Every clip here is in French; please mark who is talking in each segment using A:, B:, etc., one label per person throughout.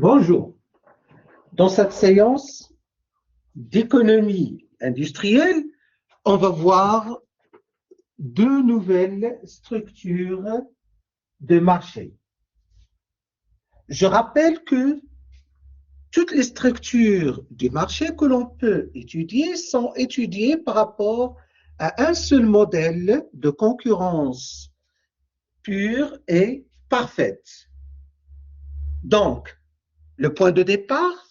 A: Bonjour. Dans cette séance d'économie industrielle, on va voir deux nouvelles structures de marché. Je rappelle que toutes les structures du marché que l'on peut étudier sont étudiées par rapport à un seul modèle de concurrence pure et parfaite. Donc, le point de départ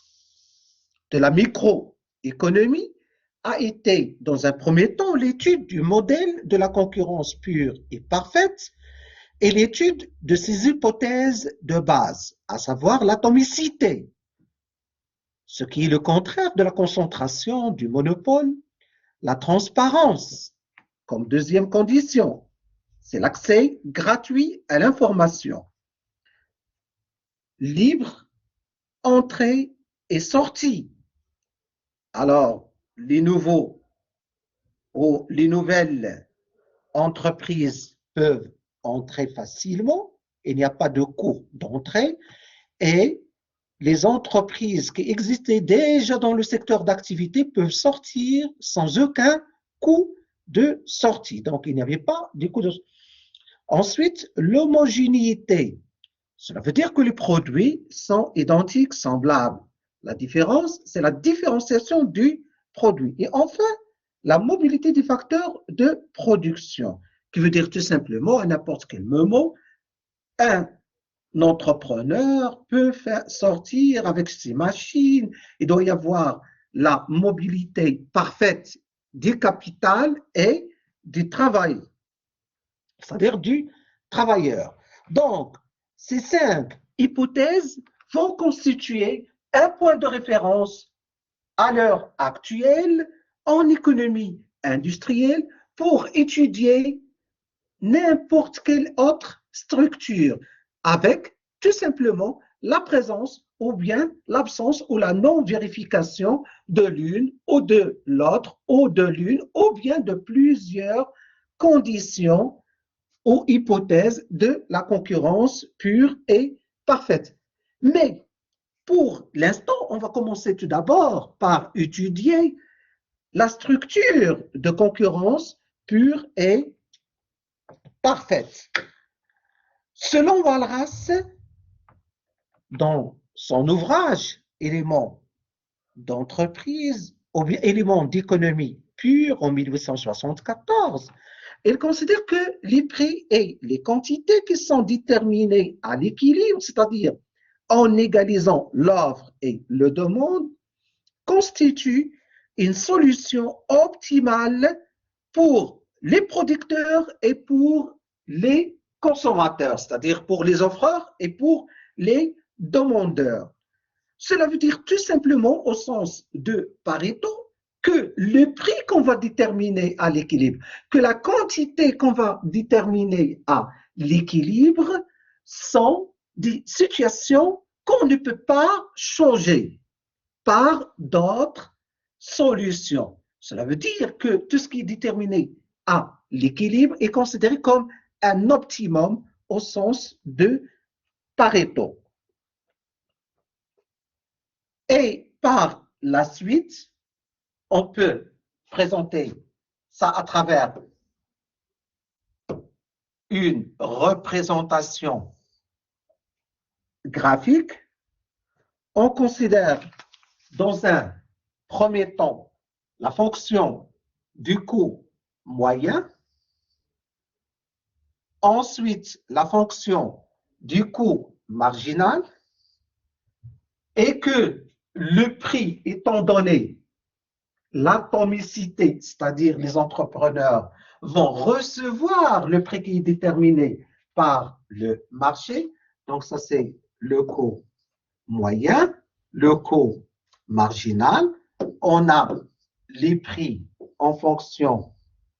A: de la microéconomie a été, dans un premier temps, l'étude du modèle de la concurrence pure et parfaite et l'étude de ses hypothèses de base, à savoir l'atomicité, ce qui est le contraire de la concentration, du monopole, la transparence, comme deuxième condition, c'est l'accès gratuit à l'information, libre, entrée et sortie. Alors, les nouveaux ou les nouvelles entreprises peuvent entrer facilement, il n'y a pas de coût d'entrée, et les entreprises qui existaient déjà dans le secteur d'activité peuvent sortir sans aucun coût de sortie. Donc, il n'y avait pas de coût de sortie. Ensuite, l'homogénéité. Cela veut dire que les produits sont identiques, semblables. La différence, c'est la différenciation du produit. Et enfin, la mobilité des facteurs de production, qui veut dire tout simplement, à n'importe quel moment, un entrepreneur peut faire sortir avec ses machines. Il doit y avoir la mobilité parfaite du capital et du travail, c'est-à-dire du travailleur. Donc, ces cinq hypothèses vont constituer un point de référence à l'heure actuelle en économie industrielle pour étudier n'importe quelle autre structure avec tout simplement la présence ou bien l'absence ou la non-vérification de l'une ou de l'autre ou de l'une ou bien de plusieurs conditions ou hypothèses de la concurrence pure et parfaite. Mais pour l'instant, on va commencer tout d'abord par étudier la structure de concurrence pure et parfaite. Selon Walras, dans son ouvrage Éléments d'entreprise ou bien Éléments d'économie pure en 1874, il considère que les prix et les quantités qui sont déterminées à l'équilibre, c'est-à-dire en égalisant l'offre et le demande, constituent une solution optimale pour les producteurs et pour les consommateurs, c'est-à-dire pour les offreurs et pour les demandeurs. Cela veut dire tout simplement au sens de Pareto que le prix qu'on va déterminer à l'équilibre, que la quantité qu'on va déterminer à l'équilibre sont des situations qu'on ne peut pas changer par d'autres solutions. Cela veut dire que tout ce qui est déterminé à l'équilibre est considéré comme un optimum au sens de Pareto. Et par la suite, on peut présenter ça à travers une représentation graphique. On considère dans un premier temps la fonction du coût moyen, ensuite la fonction du coût marginal, et que le prix étant donné l'atomicité, c'est-à-dire les entrepreneurs vont recevoir le prix qui est déterminé par le marché. Donc ça, c'est le coût moyen, le coût marginal. On a les prix en fonction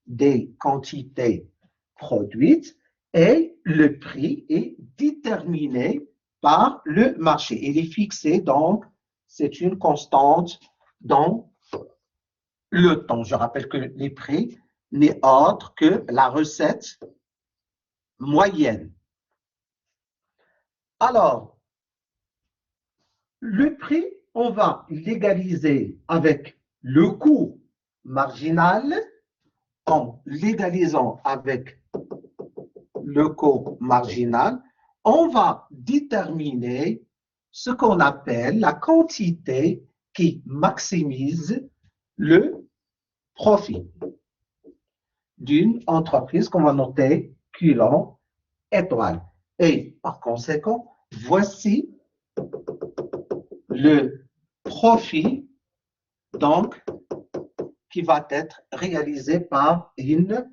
A: des quantités produites et le prix est déterminé par le marché. Il est fixé, donc c'est une constante dans le temps. Je rappelle que les prix n'est autre que la recette moyenne. Alors, Le prix, on va l'égaliser avec le coût marginal. En l'égalisant avec le coût marginal, on va déterminer ce qu'on appelle la quantité qui maximise le profit d'une entreprise qu'on va noter Q étoile. Et par conséquent, voici le profit donc qui va être réalisé par une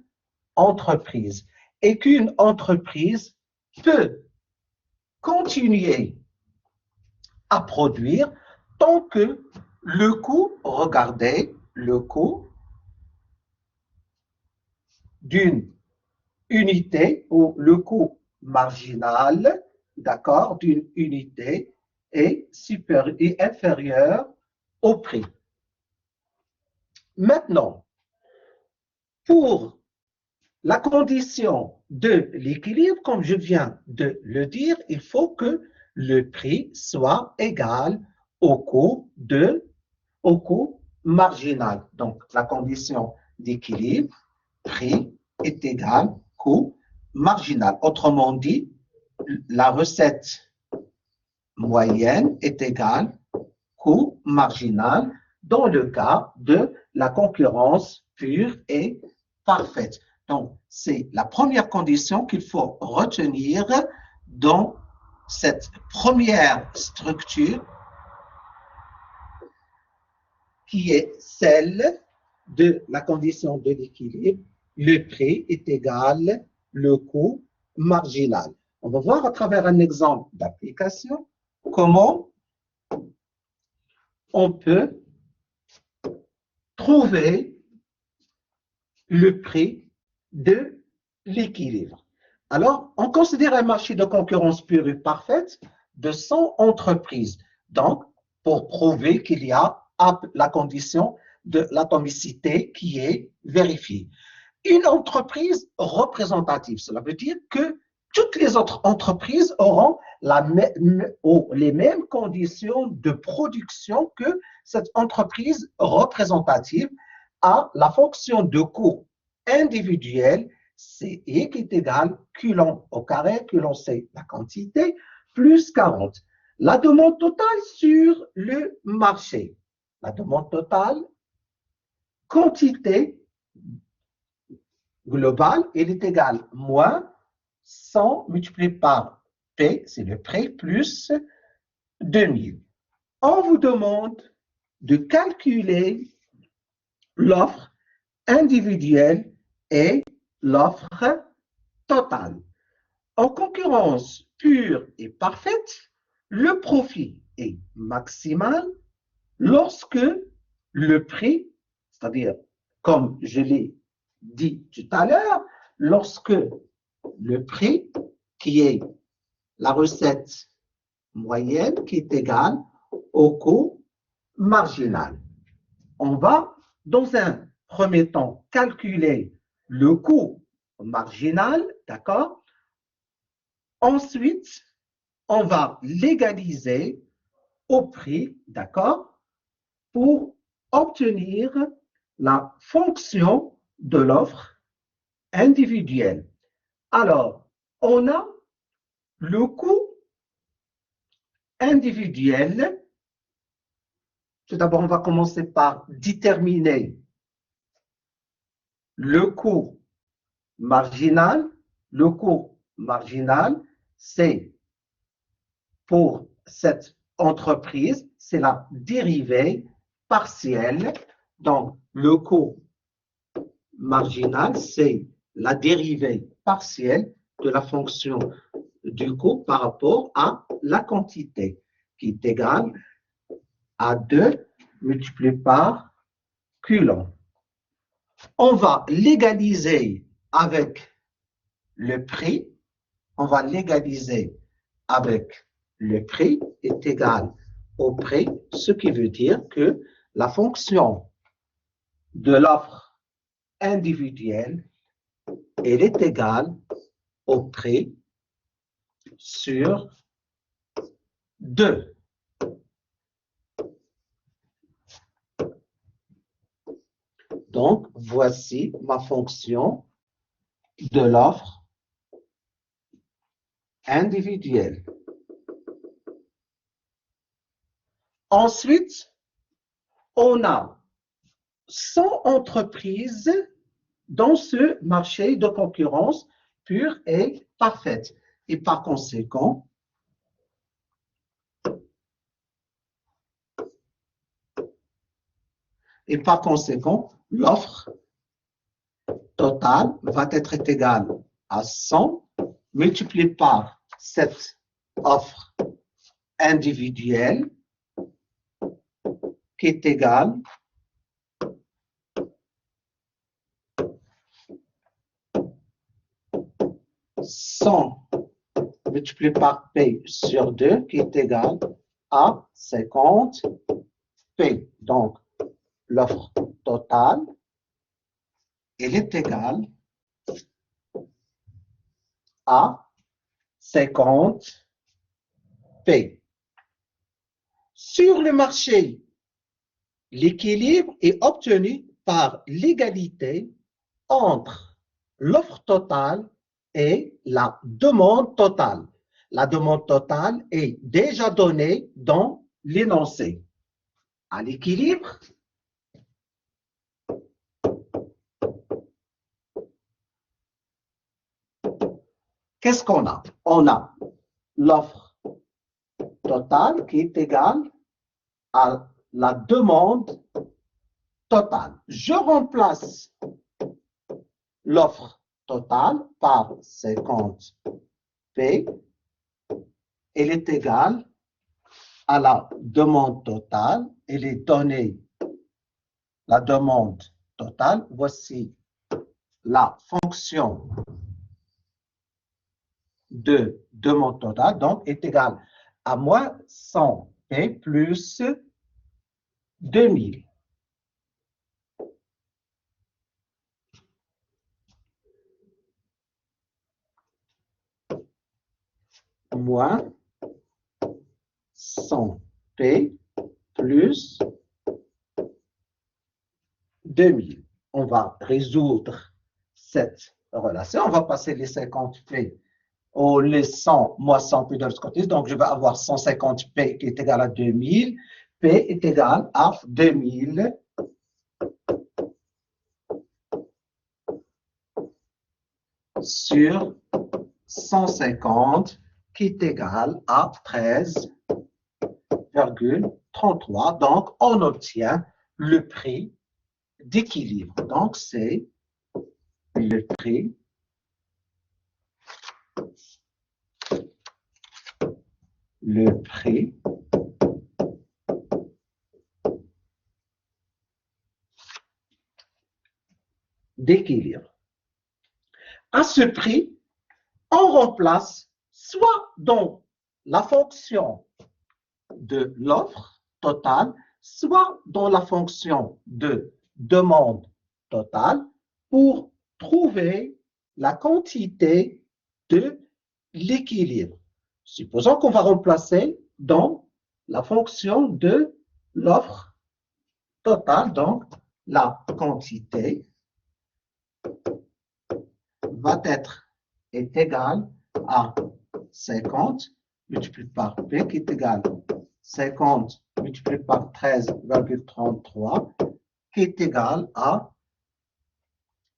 A: entreprise. Et qu'une entreprise peut continuer à produire tant que le coût, regardez, le coût d'une unité ou le coût marginal, d'accord, d'une unité est inférieur au prix. Maintenant, pour la condition de l'équilibre, comme je viens de le dire, il faut que le prix soit égal au coût marginal. Donc, la condition d'équilibre, prix est égal coût marginal. Autrement dit, la recette moyenne est égale coût marginal dans le cas de la concurrence pure et parfaite. Donc, c'est la première condition qu'il faut retenir dans cette première structure qui est celle de la condition de l'équilibre. Le prix est égal le coût marginal. On va voir à travers un exemple d'application comment on peut trouver le prix de l'équilibre. Alors, on considère un marché de concurrence pure et parfaite de 100 entreprises. Donc, pour prouver qu'il y a la condition de l'atomicité qui est vérifiée. Une entreprise représentative, cela veut dire que toutes les autres entreprises auront les mêmes conditions de production que cette entreprise représentative à la fonction de coût individuel, CE qui est égal Coulomb au carré, Coulomb c'est la quantité, plus 40. La demande totale sur le marché. La demande totale, quantité globale, elle est égale moins 100 multiplié par P, c'est le prix, plus 2000. On vous demande de calculer l'offre individuelle et l'offre totale. En concurrence pure et parfaite, le profit est maximal lorsque le prix, c'est-à-dire, comme je l'ai dit tout à l'heure, lorsque le prix, qui est la recette moyenne, qui est égale au coût marginal. On va, dans un premier temps, calculer le coût marginal, d'accord? Ensuite, on va l'égaliser au prix, d'accord? Pour obtenir la fonction de l'offre individuelle. Alors, on a le coût individuel. Tout d'abord, on va commencer par déterminer le coût marginal. Le coût marginal, c'est pour cette entreprise, c'est la dérivée partielle. Donc, le coût marginal, c'est la dérivée partielle de la fonction du coût par rapport à la quantité, qui est égale à 2 multiplié par Coulomb. On va l'égaliser avec le prix. On va l'égaliser avec le prix est égal au prix, ce qui veut dire que la fonction de l'offre individuelle, elle est égale au prix sur 2. Donc, voici ma fonction de l'offre individuelle. Ensuite, on a 100 entreprises dans ce marché de concurrence pure et parfaite. Et par conséquent, l'offre totale va être égale à 100 multiplié par cette offre individuelle qui est égale à 100 multiplié par P sur 2 qui est égal à 50 P. Donc, l'offre totale, elle est égale à 50 P. Sur le marché, l'équilibre est obtenu par l'égalité entre l'offre totale et la demande totale. La demande totale est déjà donnée dans l'énoncé. À l'équilibre, qu'est-ce qu'on a? On a l'offre totale qui est égale à la demande totale. Je remplace l'offre totale par 50 P. Elle est égale à la demande totale. Elle est donnée, la demande totale. Voici la fonction de demande totale, donc est égale à moins 100 P plus 2000. Moins 100 P plus 2000. On va résoudre cette relation. On va passer les 50 P au les 100 moins 100 P de l'autre côté. Donc, je vais avoir 150 P qui est égal à 2000. P est égal à 2000 sur 150 qui est égal à 13,33. Donc, on obtient le prix d'équilibre. Donc, c'est le prix d'équilibre. À ce prix, on remplace soit dans la fonction de l'offre totale, soit dans la fonction de demande totale pour trouver la quantité de l'équilibre. Supposons qu'on va remplacer dans la fonction de l'offre totale, donc la quantité va être égale à 50 multiplié par P qui est égal à 50 multiplié par 13,33 qui est égal à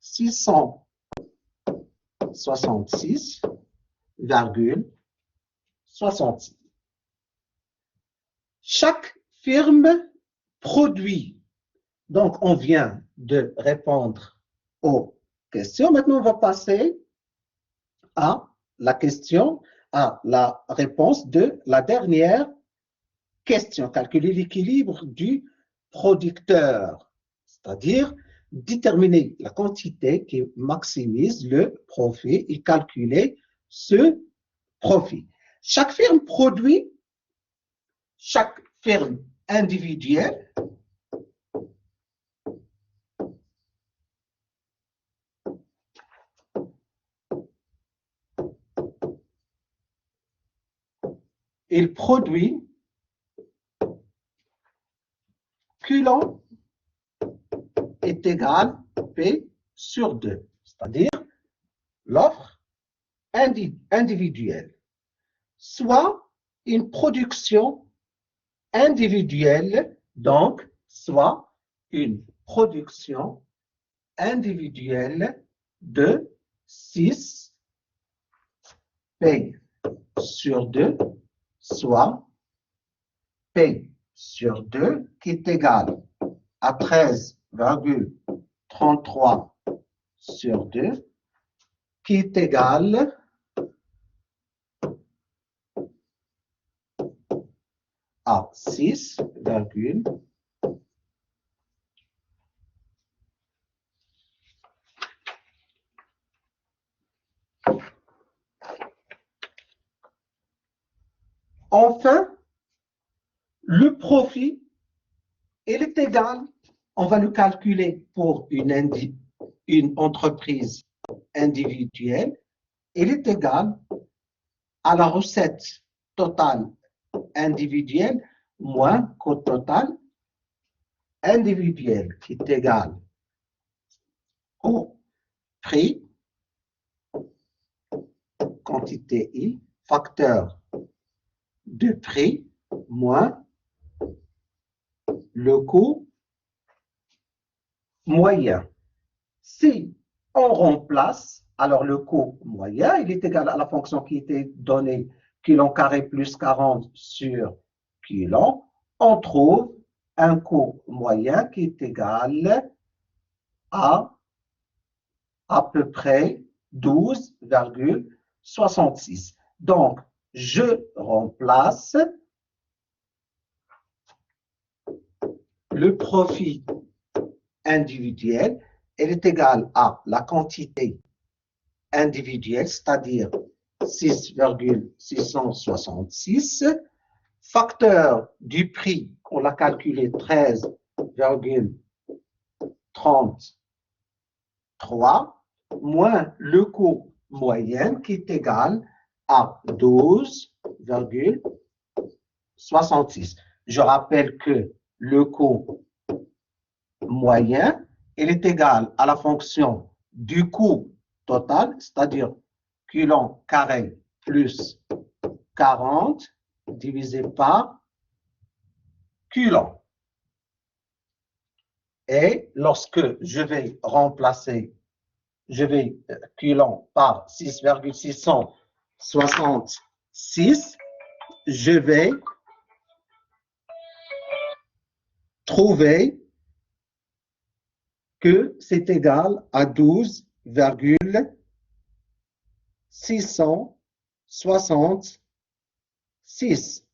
A: 666,66. Chaque firme produit. Donc, on vient de répondre aux questions. Maintenant, on va passer à la question, à la réponse de la dernière question. Calculer l'équilibre du producteur, c'est-à-dire déterminer la quantité qui maximise le profit et calculer ce profit. Chaque firme produit, chaque firme individuelle il produit culot est est égal P sur 2, c'est-à-dire l'offre individuelle, soit une production individuelle, donc soit une production individuelle de 6 P sur 2, soit P sur 2 qui est égal à 13,33 sur 2, qui est égal à 6, enfin, le profit, il est égal, on va le calculer pour une entreprise individuelle, il est égal à la recette totale individuelle moins coût total individuel qui est égal au prix, quantité I, facteur de prix moins le coût moyen. Si on remplace, alors le coût moyen, il est égal à la fonction qui était donnée, kilon carré plus 40 sur kilon. On trouve un coût moyen qui est égal à peu près 12,66. Donc, je remplace le profit individuel, elle est égale à la quantité individuelle, c'est-à-dire 6,666, facteur du prix, on l'a calculé 13,33, moins le coût moyen qui est égal à 12,66. Je rappelle que le coût moyen, il est égal à la fonction du coût total, c'est-à-dire kilon carré plus 40 divisé par kilon. Et lorsque je vais remplacer, kilon par 6,666, je vais trouver que c'est égal à 12,666.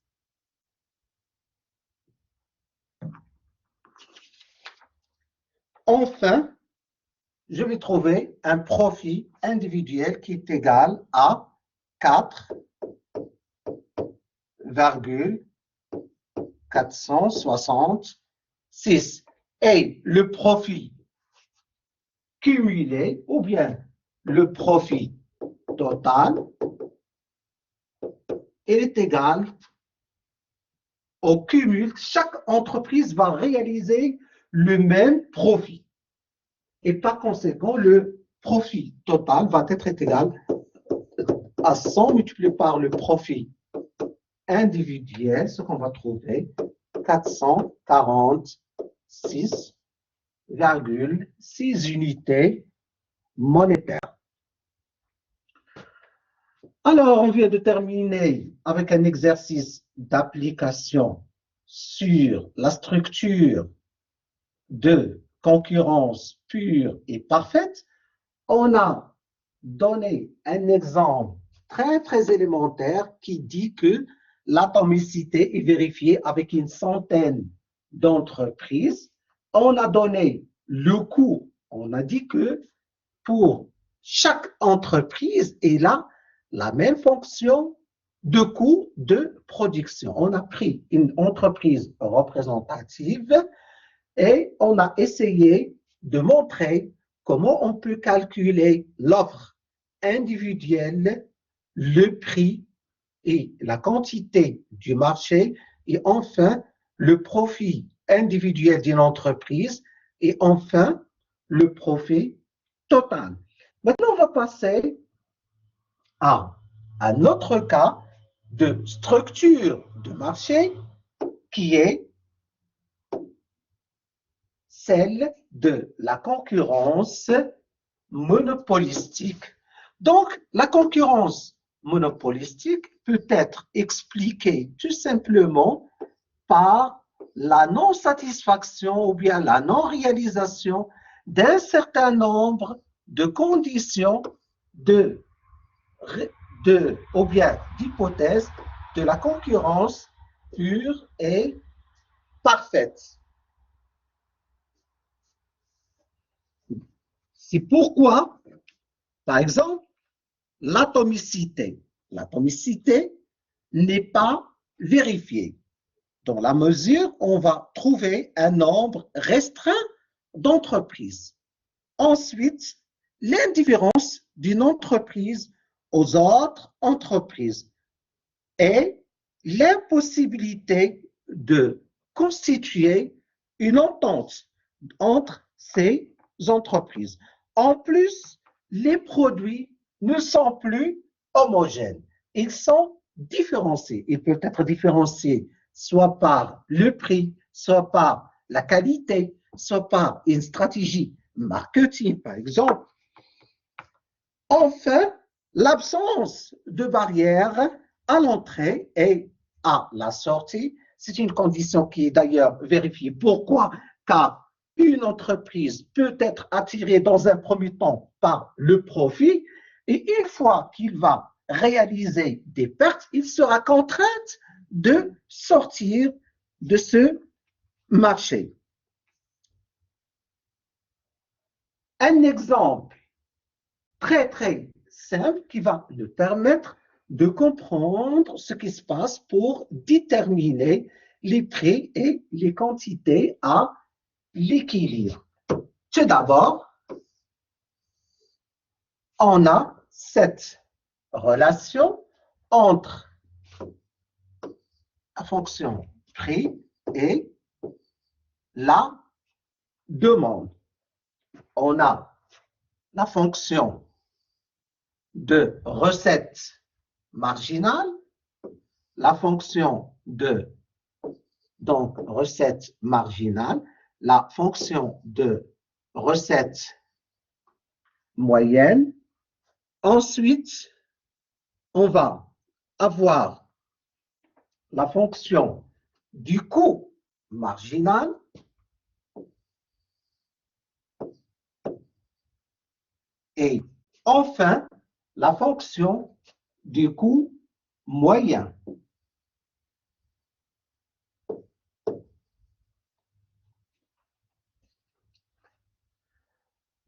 A: Enfin, je vais trouver un profit individuel qui est égal à 4,466. Et le profit cumulé, ou bien le profit total, il est égal au cumul. Chaque entreprise va réaliser le même profit. Et par conséquent, le profit total va être égal à 100 multiplié par le profit individuel, ce qu'on va trouver, 446,6 unités monétaires. Alors, on vient de terminer avec un exercice d'application sur la structure de concurrence pure et parfaite. On a donné un exemple très élémentaire qui dit que l'atomicité est vérifiée avec une centaine d'entreprises. On a donné le coût. On a dit que pour chaque entreprise, il a la même fonction de coût de production. On a pris une entreprise représentative et on a essayé de montrer comment on peut calculer l'offre individuelle, le prix et la quantité du marché, et enfin le profit individuel d'une entreprise, et enfin le profit total. Maintenant, on va passer à un autre cas de structure de marché qui est celle de la concurrence monopolistique. Donc, la concurrence monopolistique peut être expliquée tout simplement par la non-satisfaction ou bien la non-réalisation d'un certain nombre de conditions ou bien d'hypothèses de la concurrence pure et parfaite. C'est pourquoi, par exemple, l'atomicité. L'atomicité n'est pas vérifiée dans la mesure où on va trouver un nombre restreint d'entreprises. Ensuite, l'indifférence d'une entreprise aux autres entreprises et l'impossibilité de constituer une entente entre ces entreprises. En plus, les produits ne sont plus homogènes. Ils sont différenciés. Ils peuvent être différenciés soit par le prix, soit par la qualité, soit par une stratégie marketing, par exemple. Enfin, l'absence de barrières à l'entrée et à la sortie, c'est une condition qui est d'ailleurs vérifiée. Pourquoi? Car une entreprise peut être attirée dans un premier temps par le profit et une fois qu'il va réaliser des pertes, il sera contraint de sortir de ce marché. Un exemple très simple qui va nous permettre de comprendre ce qui se passe pour déterminer les prix et les quantités à l'équilibre. Tout d'abord, on a cette relation entre la fonction prix et la demande. On a la fonction de recette marginale, la fonction de recette marginale, la fonction de recette moyenne. Ensuite, on va avoir la fonction du coût marginal et enfin la fonction du coût moyen.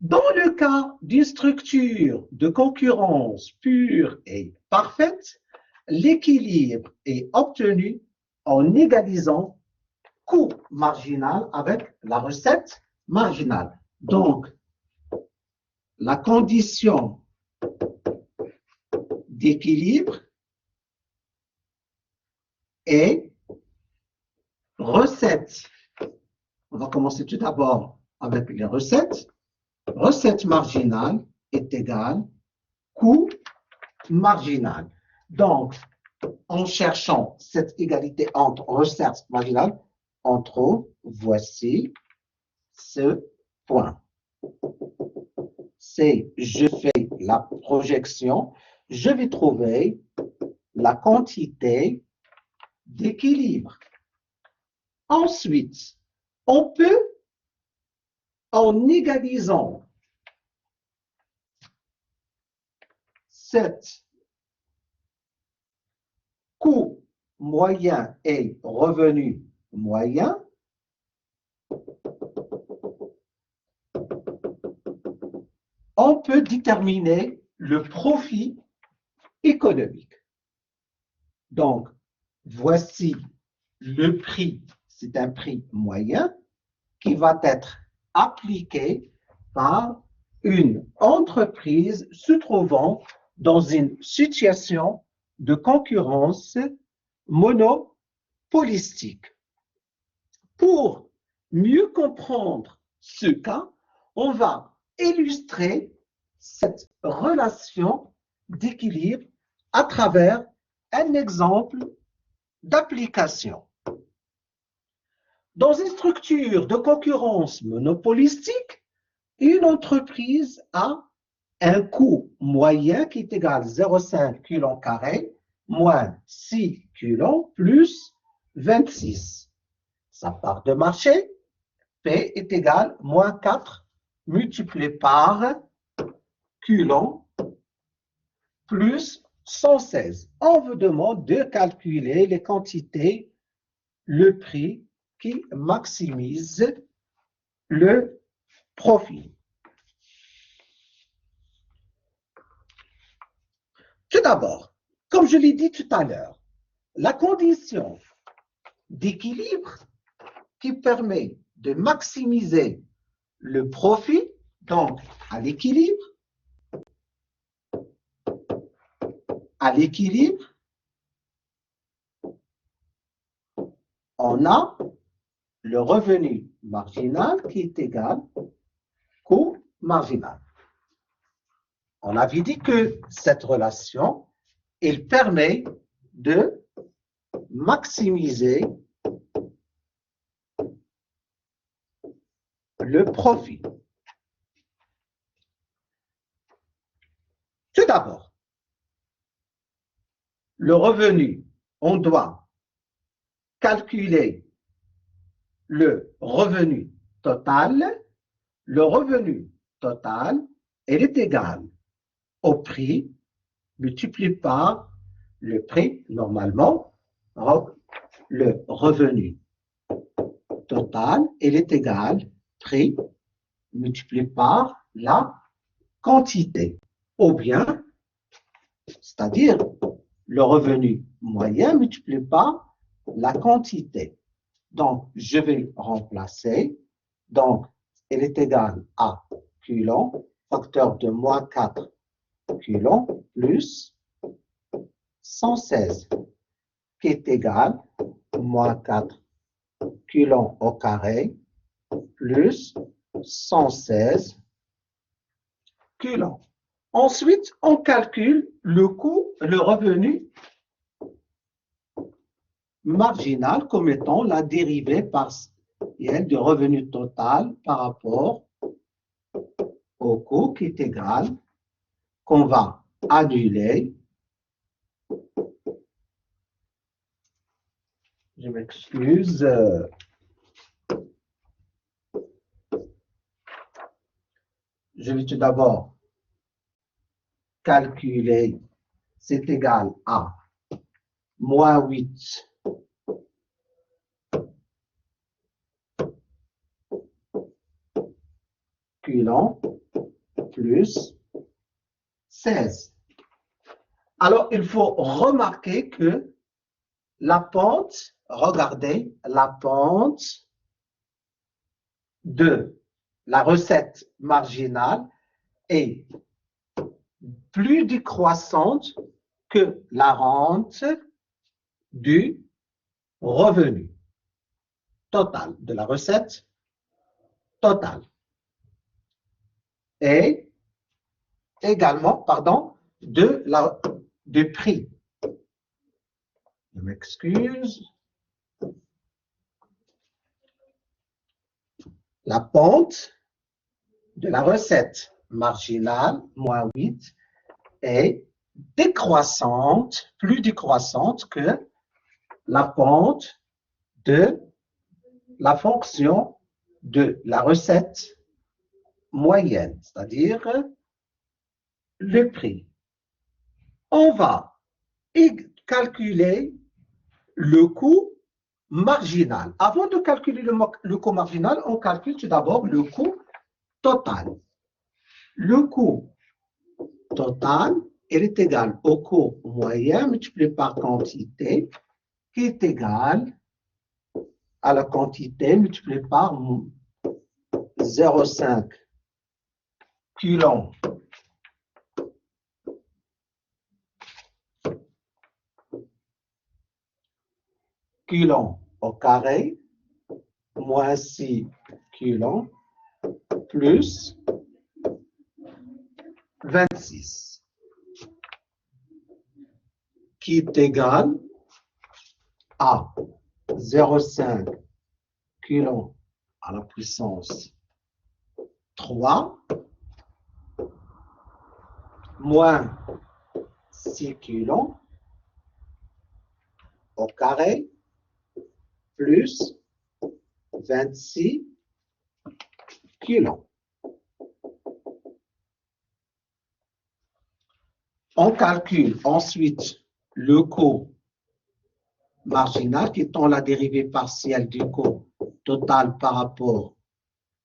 A: Dans le cas d'une structure de concurrence pure et parfaite, l'équilibre est obtenu en égalisant coût marginal avec la recette marginale. Donc, la condition d'équilibre est recette. On va commencer tout d'abord avec les recettes. Recette marginale est égale coût marginal. Donc, en cherchant cette égalité entre recette marginale, on trouve, voici ce point. C'est, je fais la projection, je vais trouver la quantité d'équilibre. Ensuite, on peut, en égalisant cet coût moyen et revenu moyen, on peut déterminer le profit économique. Donc, voici le prix, c'est un prix moyen qui va être appliqué par une entreprise se trouvant dans une situation de concurrence monopolistique. Pour mieux comprendre ce cas, on va illustrer cette relation d'équilibre à travers un exemple d'application. Dans une structure de concurrence monopolistique, une entreprise a un coût moyen qui est égal à 0,5 kg² moins 6 kg plus 26. Sa part de marché, P est égal à moins 4 multiplié par kg plus 116. On vous demande de calculer les quantités, le prix qui maximise le profit. Tout d'abord, comme je l'ai dit tout à l'heure, la condition d'équilibre qui permet de maximiser le profit, donc à l'équilibre, on a le revenu marginal qui est égal au coût marginal. On avait dit que cette relation, elle permet de maximiser le profit. Tout d'abord, le revenu, on doit calculer le revenu total. Le revenu total, il est égal au prix multiplié par le prix normalement. Le revenu total, il est égal prix multiplié par la quantité. Ou bien, c'est-à-dire le revenu moyen multiplié par la quantité. Donc, je vais remplacer. Donc, il est égal à kg, facteur de moins 4 kg plus 116, qui est égal à moins 4 kg au carré plus 116 kg. Ensuite, on calcule le coût, le revenu marginal comme étant la dérivée partielle du revenu total par rapport au coût qui est égal, qu'on va annuler. Je m'excuse. Je vais tout d'abord calculer, c'est égal à moins 8 kg plus 16. Alors, il faut remarquer que la pente, regardez, la pente de la recette marginale est plus décroissante que la rente du revenu total, de la recette totale. Et également, pardon, du prix. Je m'excuse. La pente de la recette marginale, moins 8, est décroissante, plus décroissante que la pente de la fonction de la recette moyenne, c'est-à-dire le prix. On va calculer le coût marginal. Avant de calculer le coût marginal, on calcule tout d'abord le coût total. Le coût total, il est égal au coût moyen multiplié par quantité, qui est égal à la quantité multipliée par 0,5 kg au carré moins 6 kg plus 26 qui est égal à 0,5 kg à la puissance 3 moins 6 kg au carré plus 26 kg. On calcule ensuite le coût marginal qui étant la dérivée partielle du coût total par rapport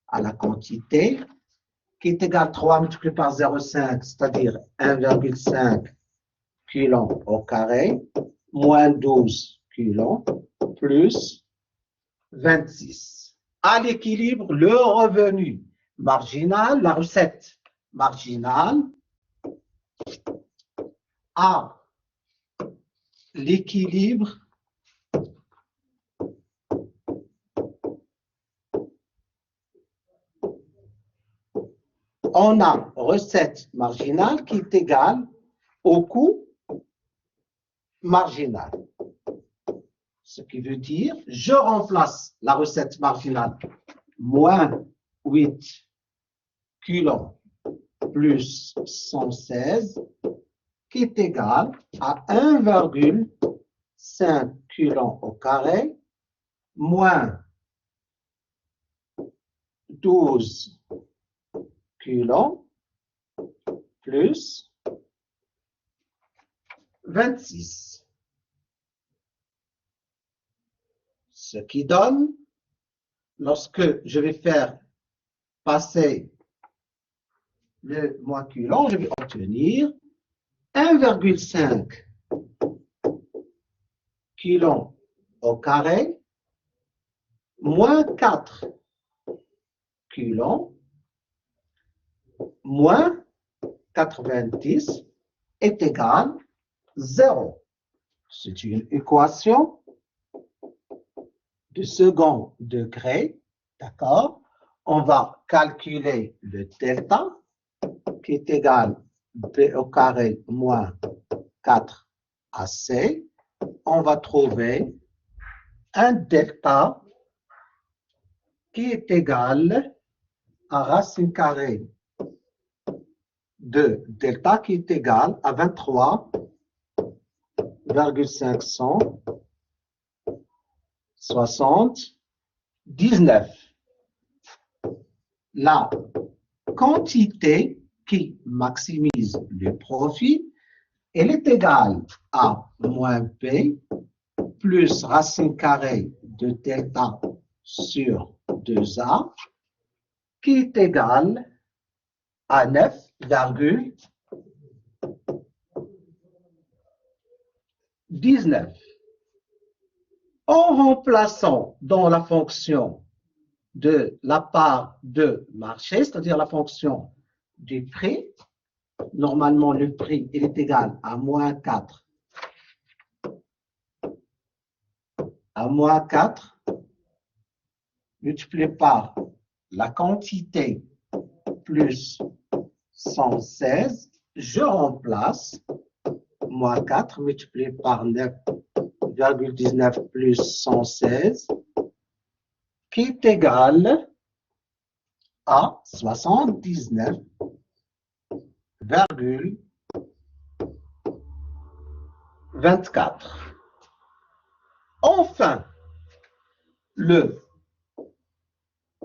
A: à la quantité qui est égal à 3 multiplié par 0,5, c'est-à-dire 1,5 kg au carré, moins 12 kg, plus 26. À l'équilibre, le revenu marginal, la recette marginale, à l'équilibre on a recette marginale qui est égale au coût marginal. Ce qui veut dire, je remplace la recette marginale, moins 8 kg plus 116, qui est égal à 1,5 kg au carré, moins 12 kg plus 26. Ce qui donne, lorsque je vais faire passer le moins kg, je vais obtenir 1,5 kg au carré moins 4 kg moins 90 est égal 0. C'est une équation de second degré, d'accord? On va calculer le delta qui est égal à b au carré moins 4ac. On va trouver un delta qui est égal à racine carrée de delta qui est égal à 23,579. La quantité qui maximise le profit, elle est égale à moins P plus racine carrée de delta sur 2A qui est égal à 9,19. En remplaçant dans la fonction de la part de marché, c'est-à-dire la fonction du prix, normalement le prix il est égal à moins 4 multiplié par la quantité plus 116, je remplace moins 4 multiplié par 9,19 plus 116 qui est égal à 79,24. Enfin, le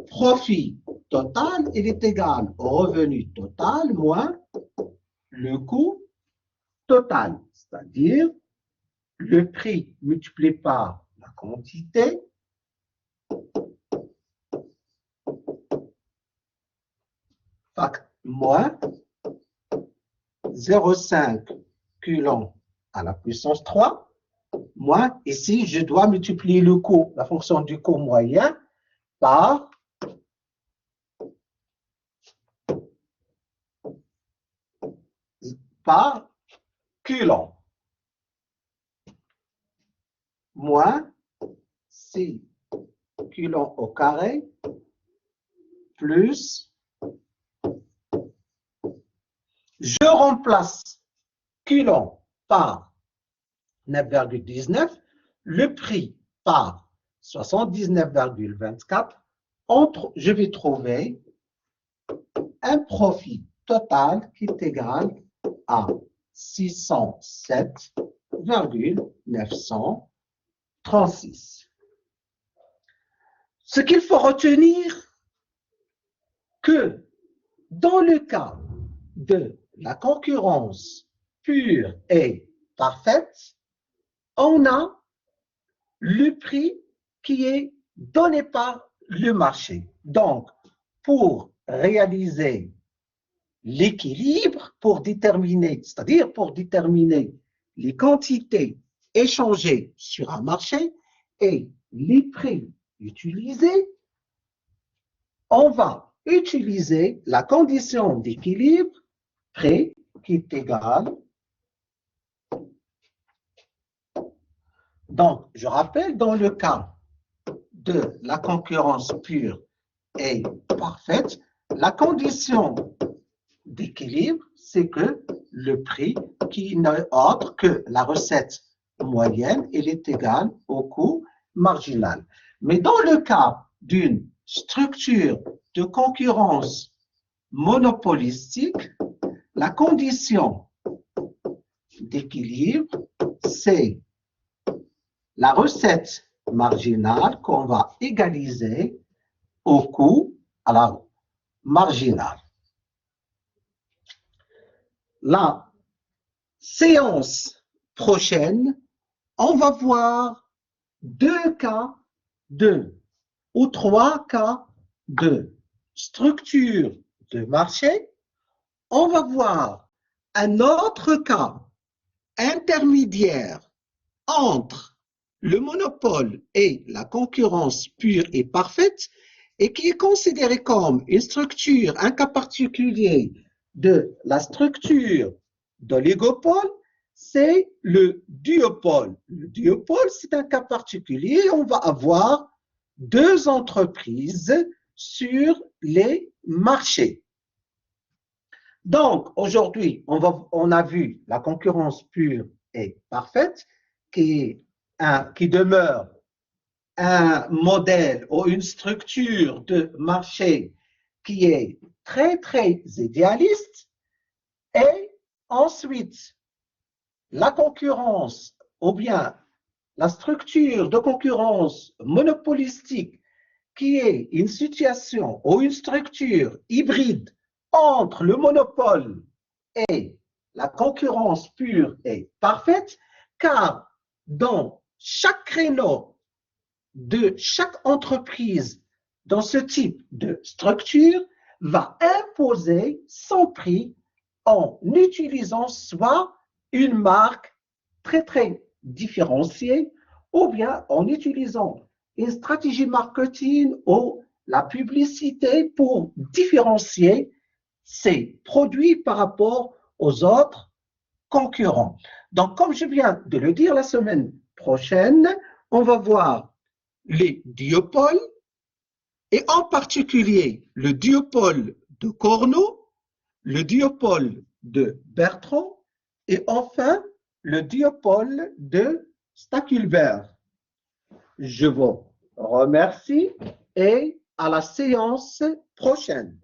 A: profit total, il est égal au revenu total moins le coût total, c'est-à-dire le prix multiplié par la quantité moins 0,5 kg à la puissance 3 moins, ici, je dois multiplier le coût, la fonction du coût moyen, par kg. Moins 6 kg au carré, plus Je remplace Coulomb par 9,19, le prix par 79,24. Je vais trouver un profit total qui est égal à 607,936. Ce qu'il faut retenir, que dans le cas de la concurrence pure et parfaite, on a le prix qui est donné par le marché. Donc, pour réaliser l'équilibre, pour déterminer, c'est-à-dire pour déterminer les quantités échangées sur un marché et les prix utilisés, on va utiliser la condition d'équilibre prix qui est égale. Donc, je rappelle, dans le cas de la concurrence pure et parfaite, la condition d'équilibre, c'est que le prix, qui n'est autre que la recette moyenne, elle est égale au coût marginal. Mais dans le cas d'une structure de concurrence monopolistique, la condition d'équilibre, c'est la recette marginale qu'on va égaliser au coût à la marginale. La séance prochaine, on va voir 2 cas ou 3 cas de structure de marché. On va voir un autre cas intermédiaire entre le monopole et la concurrence pure et parfaite, et qui est considéré comme une structure, un cas particulier de la structure d'oligopole, c'est le duopole. Le duopole, c'est un cas particulier. On va avoir 2 entreprises sur les marchés. Donc, aujourd'hui, on a vu la concurrence pure et parfaite, qui demeure un modèle ou une structure de marché qui est très, très idéaliste. Et ensuite, la concurrence, ou bien la structure de concurrence monopolistique, qui est une situation ou une structure hybride entre le monopole et la concurrence pure et parfaite, car dans chaque créneau de chaque entreprise dans ce type de structure va imposer son prix en utilisant soit une marque très très différenciée ou bien en utilisant une stratégie marketing ou la publicité pour différencier ses produits par rapport aux autres concurrents. Donc, comme je viens de le dire, la semaine prochaine, on va voir les duopoles, et en particulier le duopole de Cournot, le duopole de Bertrand, et enfin le duopole de Stackelberg. Je vous remercie et à la séance prochaine.